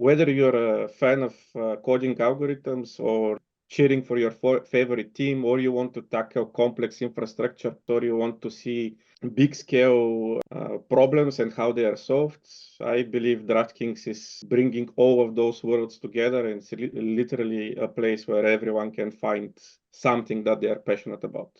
Whether you're a fan of coding algorithms or cheering for your favorite team, or you want to tackle complex infrastructure, or you want to see big scale problems and how they are solved, I believe DraftKings is bringing all of those worlds together, and it's literally a place where everyone can find something that they are passionate about.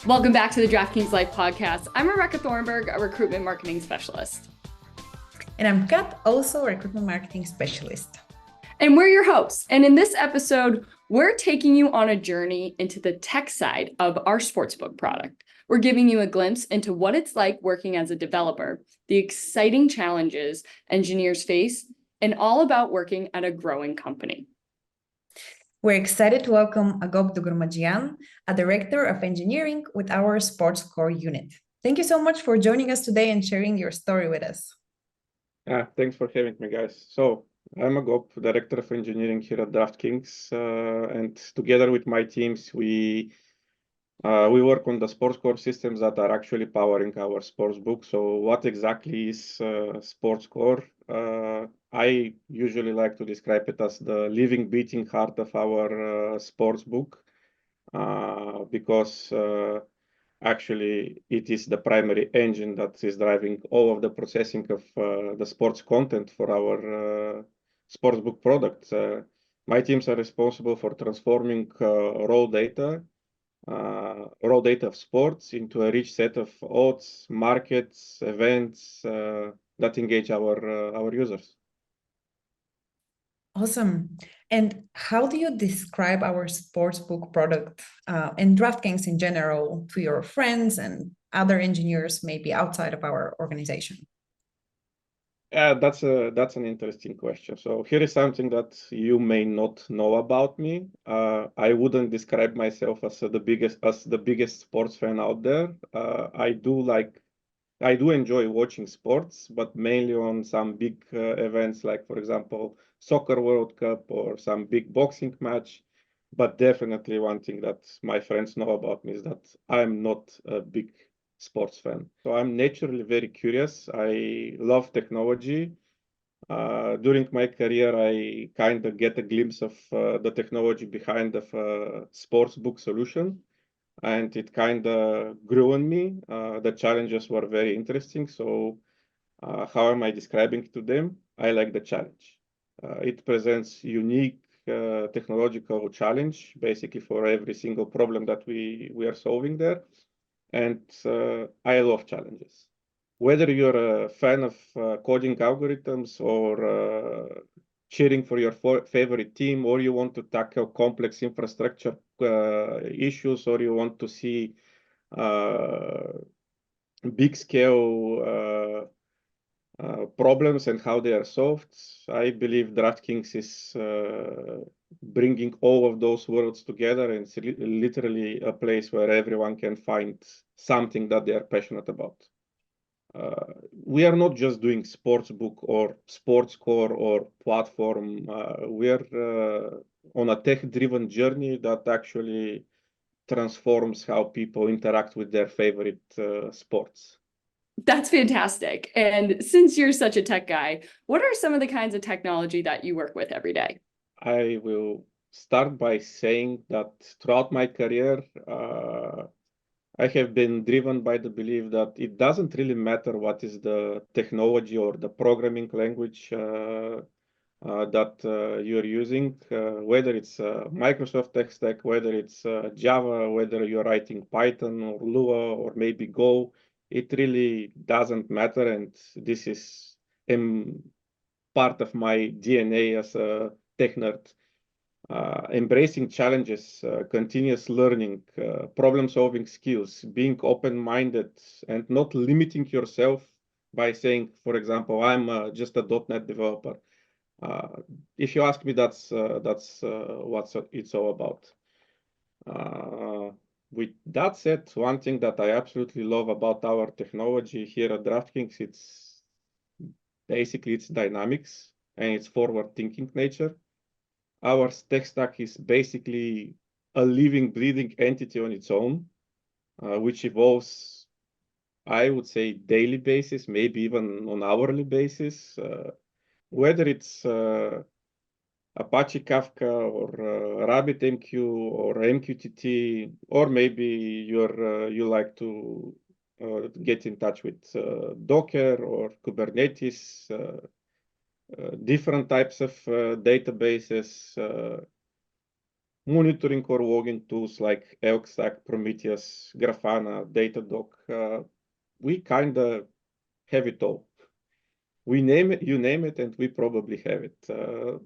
Welcome back to the DraftKings Life Podcast. I'm Rebecca Thornburg, a recruitment marketing specialist. And I'm Kat, also a recruitment marketing specialist. And we're your hosts. And in this episode, we're taking you on a journey into the tech side of our Sportsbook product. We're giving you a glimpse into what it's like working as a developer, the exciting challenges engineers face, and all about working at a growing company. We're excited to welcome Agop, a director of engineering with our SportsCore unit. Thank you so much for joining us today and sharing your story with us. Thanks for having me, guys. So I'm Agop, director of engineering here at DraftKings, and together with my teams, we work on the SportsCore systems that are actually powering our sportsbook. So what exactly is SportsCore? I usually like to describe it as the living, beating heart of our sportsbook, because actually it is the primary engine that is driving all of the processing of the sports content for our sportsbook products. My teams are responsible for transforming raw data of sports into a rich set of odds, markets, events that engage our users. Awesome. And how do you describe our sportsbook product and DraftKings in general to your friends and other engineers maybe outside of our organization? That's an interesting question. So here is something that you may not know about me. I wouldn't describe myself as the biggest sports fan out there. I do enjoy watching sports, but mainly on some big events like, for example, Soccer World Cup or some big boxing match. But definitely one thing that my friends know about me is that I'm not a big sports fan. So I'm naturally very curious. I love technology. During my career, I kind of get a glimpse of the technology behind the sportsbook solution, and it kind of grew on me. The challenges were very interesting. So how am I describing to them? I like the challenge. It presents unique technological challenge, basically for every single problem that we are solving there. And I love challenges. Whether you're a fan of coding algorithms or cheering for your favorite team, or you want to tackle complex infrastructure issues, or you want to see big scale problems and how they are solved, I believe DraftKings is bringing all of those worlds together, and it's literally a place where everyone can find something that they are passionate about. We are not just doing sportsbook or SportsCore or platform. We are on a tech-driven journey that actually transforms how people interact with their favorite sports. That's fantastic. And since you're such a tech guy, what are some of the kinds of technology that you work with every day? I will start by saying that throughout my career, I have been driven by the belief that it doesn't really matter what is the technology or the programming language that you're using, whether it's Microsoft tech stack, whether it's Java, whether you're writing Python or Lua or maybe Go. It really doesn't matter, and this is part of my DNA as a tech nerd. Embracing challenges, continuous learning, problem-solving skills, being open-minded, and not limiting yourself by saying, for example, I'm just a .NET developer. If you ask me, that's what it's all about. With that said, one thing that I absolutely love about our technology here at DraftKings, it's basically its dynamics and its forward-thinking nature. Our tech stack is basically a living, breathing entity on its own, which evolves I would say, daily basis, maybe even on hourly basis, whether it's Apache Kafka or RabbitMQ or MQTT, or maybe you like to get in touch with Docker or Kubernetes, different types of databases, monitoring or logging tools like Elk-Stack, Prometheus, Grafana, Datadog. We kind of have it all. You name it, and we probably have it.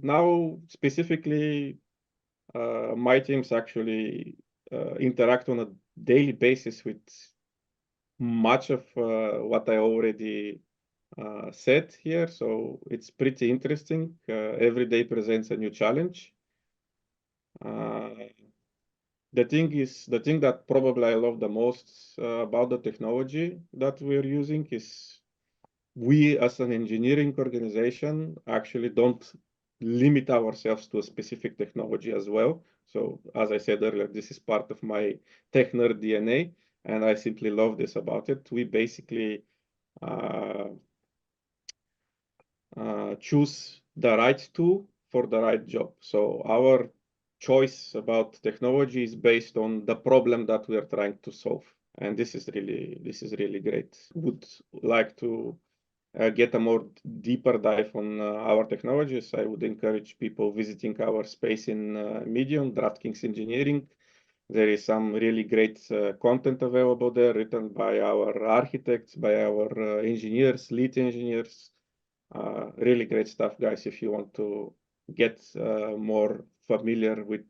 Now, specifically, my teams actually interact on a daily basis with much of what I already said here. So it's pretty interesting. Every day presents a new challenge. The thing that probably I love the most about the technology that we're using is we as an engineering organization actually don't limit ourselves to a specific technology as well. So as I said earlier, this is part of my tech nerd DNA, and I simply love this about it. We basically choose the right tool for the right job. So our choice about technology is based on the problem that we are trying to solve. And this is really great. Would like to get a more deeper dive on our technologies. I would encourage people visiting our space in Medium, DraftKings Engineering. There is some really great content available there, written by our architects, by our engineers, lead engineers. Really great stuff, guys. If you want to get more familiar with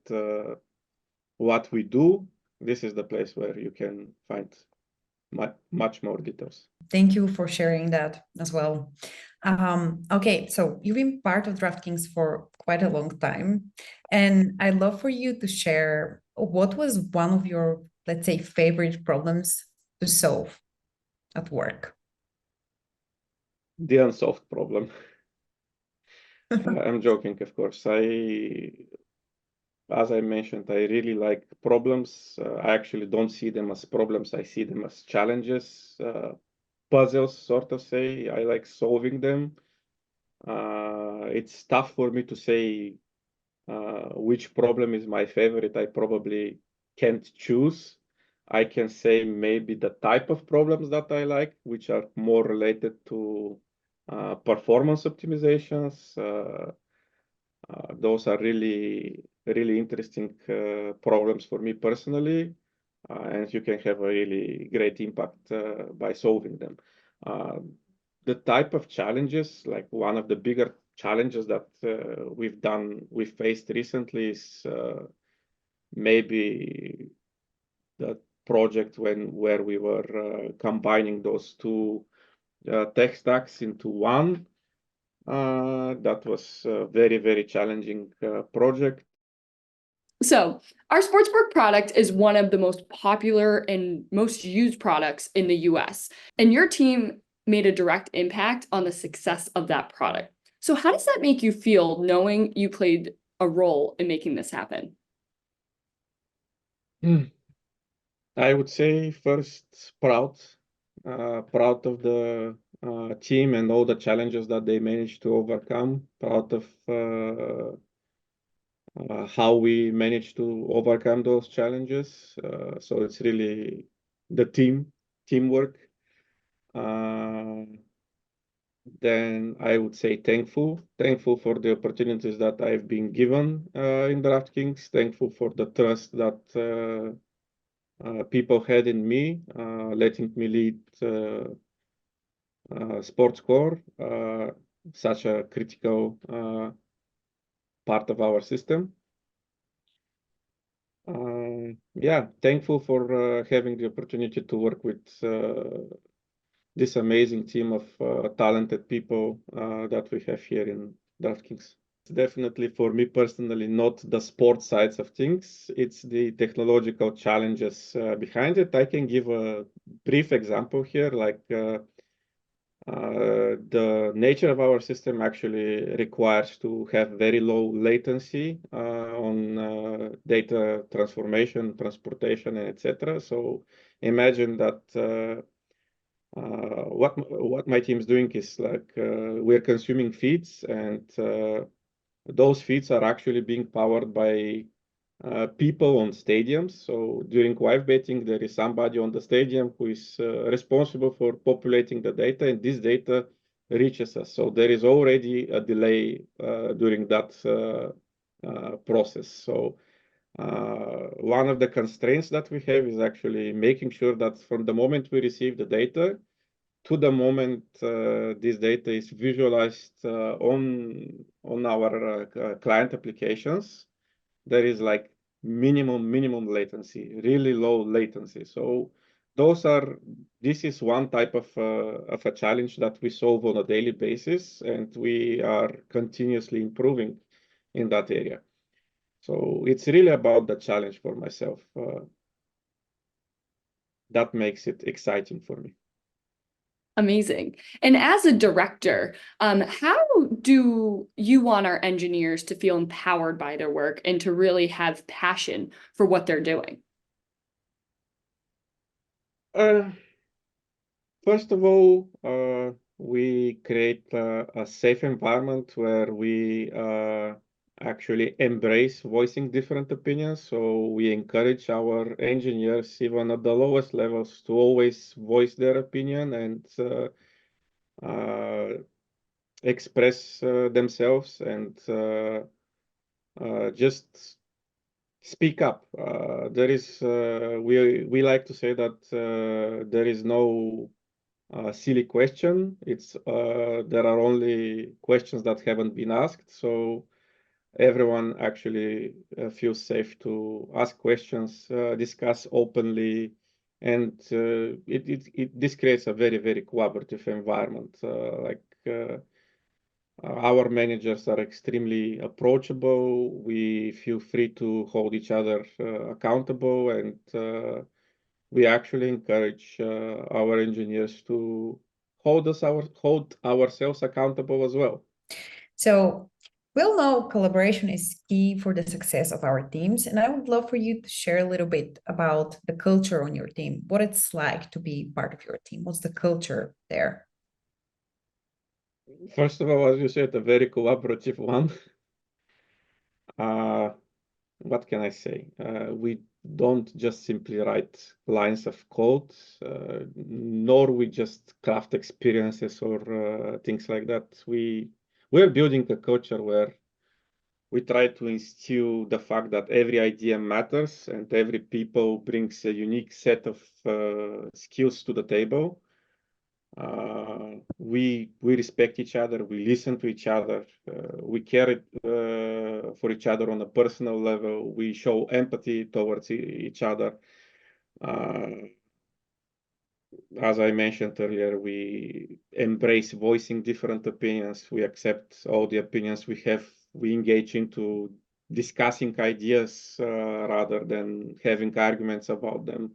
what we do, this is the place where you can find much more details. Thank you for sharing that as well. Okay, so you've been part of DraftKings for quite a long time, and I'd love for you to share what was one of your, let's say, favorite problems to solve at work. The unsolved problem. I'm joking, of course. As I mentioned, I really like problems. I actually don't see them as problems. I see them as challenges, puzzles, sort of say. I like solving them. It's tough for me to say which problem is my favorite. I probably can't choose. I can say maybe the type of problems that I like, which are more related to performance optimizations. Those are really interesting problems for me personally, and you can have a really great impact by solving them. The type of challenges, like one of the bigger challenges that we've faced recently is maybe the project where we were combining those two tech stacks into one. That was a very challenging project. So, our Sportsbook product is one of the most popular and most used products in the US, and your team made a direct impact on the success of that product. So, how does that make you feel knowing you played a role in making this happen? I would say first proud of the team and all the challenges that they managed to overcome. Proud of how we managed to overcome those challenges. So it's really the teamwork. Then I would say thankful for the opportunities that I've been given in DraftKings. Thankful for the trust that people had in me, letting me lead SportsCore, such a critical part of our system. Yeah, thankful for having the opportunity to work with this amazing team of talented people that we have here in DraftKings. It's definitely for me personally not the sports sides of things. It's the technological challenges behind it. I can give a brief example here, like the nature of our system actually requires to have very low latency on data transformation, transportation, and etc. So imagine that what my team is doing is like we're consuming feeds, and those feeds are actually being powered by people on stadiums. So during live betting, there is somebody on the stadium who is responsible for populating the data, and this data reaches us. So there is already a delay during that process. So one of the constraints that we have is actually making sure that from the moment we receive the data to the moment this data is visualized on our client applications, there is like minimum latency, really low latency. So this is one type of a challenge that we solve on a daily basis, and we are continuously improving in that area. So it's really about the challenge for myself. That makes it exciting for me. Amazing. And as a director, how do you want our engineers to feel empowered by their work and to really have passion for what they're doing? First of all, we create a safe environment where we actually embrace voicing different opinions. So we encourage our engineers, even at the lowest levels, to always voice their opinion and express themselves and just speak up. We like to say that there is no silly question. There are only questions that haven't been asked. So everyone actually feels safe to ask questions, discuss openly, and this creates a very collaborative environment. Our managers are extremely approachable. We feel free to hold each other accountable, and we actually encourage our engineers to hold ourselves accountable as well. So we'll know collaboration is key for the success of our teams. And I would love for you to share a little bit about the culture on your team, what it's like to be part of your team. What's the culture there? First of all, as you said, a very collaborative one. What can I say? We don't just simply write lines of code, nor we just craft experiences or things like that. We're building a culture where we try to instill the fact that every idea matters and every people brings a unique set of skills to the table. We respect each other, we listen to each other, we care for each other on a personal level, we show empathy towards each other. As I mentioned earlier, we embrace voicing different opinions. We accept all the opinions we have. We engage into discussing ideas rather than having arguments about them.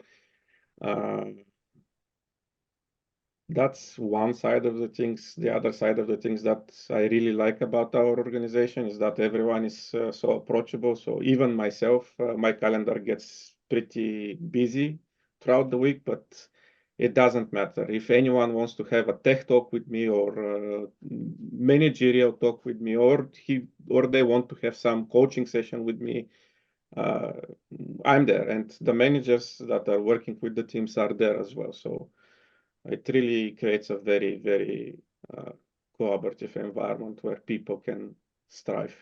That's one side of the things. The other side of the things that I really like about our organization is that everyone is so approachable. So even myself, my calendar gets pretty busy throughout the week, but it doesn't matter. If anyone wants to have a tech talk with me or managerial talk with me, or they want to have some coaching session with me, I'm there. And the managers that are working with the teams are there as well. So it really creates a very collaborative environment where people can strive.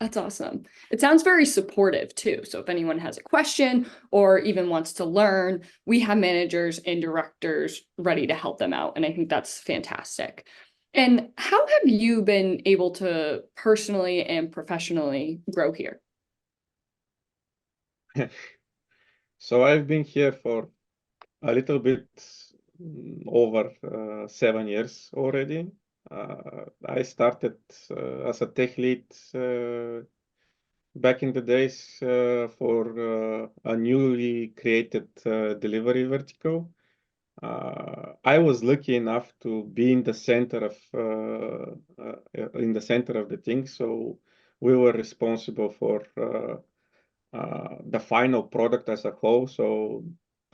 That's awesome. It sounds very supportive too. So if anyone has a question or even wants to learn, we have managers and directors ready to help them out. And I think that's fantastic. And how have you been able to personally and professionally grow here? So I've been here for a little bit over 7 years already. I started as a tech lead back in the days for a newly created delivery vertical. I was lucky enough to be in the center of the thing, so we were responsible for the final product as a whole. So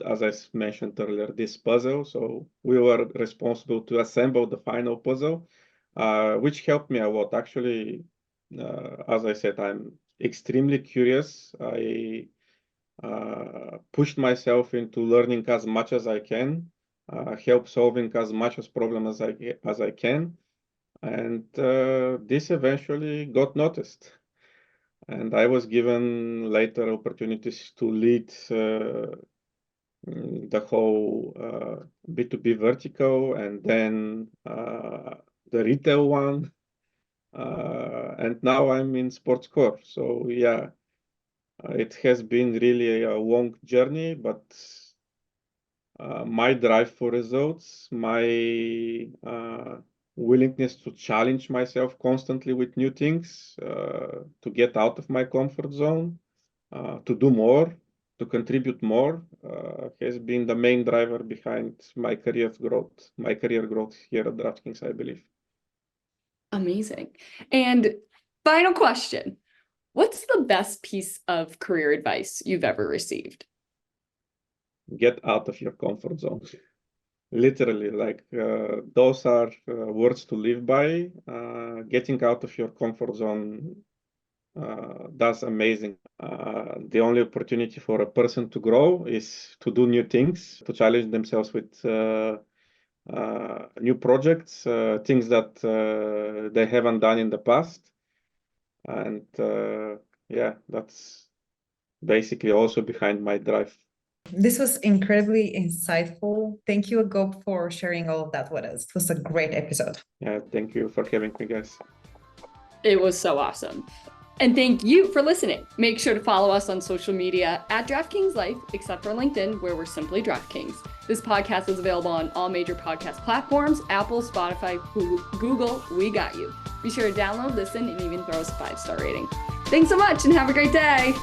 as I mentioned earlier, this puzzle. So we were responsible to assemble the final puzzle, which helped me a lot. Actually, as I said, I'm extremely curious. I pushed myself into learning as much as I can, help solving as much as problem as I can, and this eventually got noticed. And I was given later opportunities to lead the whole B2B vertical, and then the retail one, and now I'm in SportsCore. So yeah, it has been really a long journey, but my drive for results, my willingness to challenge myself constantly with new things, to get out of my comfort zone, to do more, to contribute more, has been the main driver behind my career growth here at DraftKings, I believe. Amazing. And final question. What's the best piece of career advice you've ever received? Get out of your comfort zone. Literally, like those are words to live by. Getting out of your comfort zone, that's amazing. The only opportunity for a person to grow is to do new things, to challenge themselves with new projects, things that they haven't done in the past. And yeah, that's basically also behind my drive. This was incredibly insightful. Thank you, Agop, for sharing all of that with us. It was a great episode. Yeah, thank you for having me, guys. It was so awesome. And thank you for listening. Make sure to follow us on social media at DraftKings Life, except for LinkedIn, where we're simply DraftKings. This podcast is available on all major podcast platforms, Apple, Spotify, Google, we got you. Be sure to download, listen, and even throw us a 5-star rating. Thanks so much and have a great day.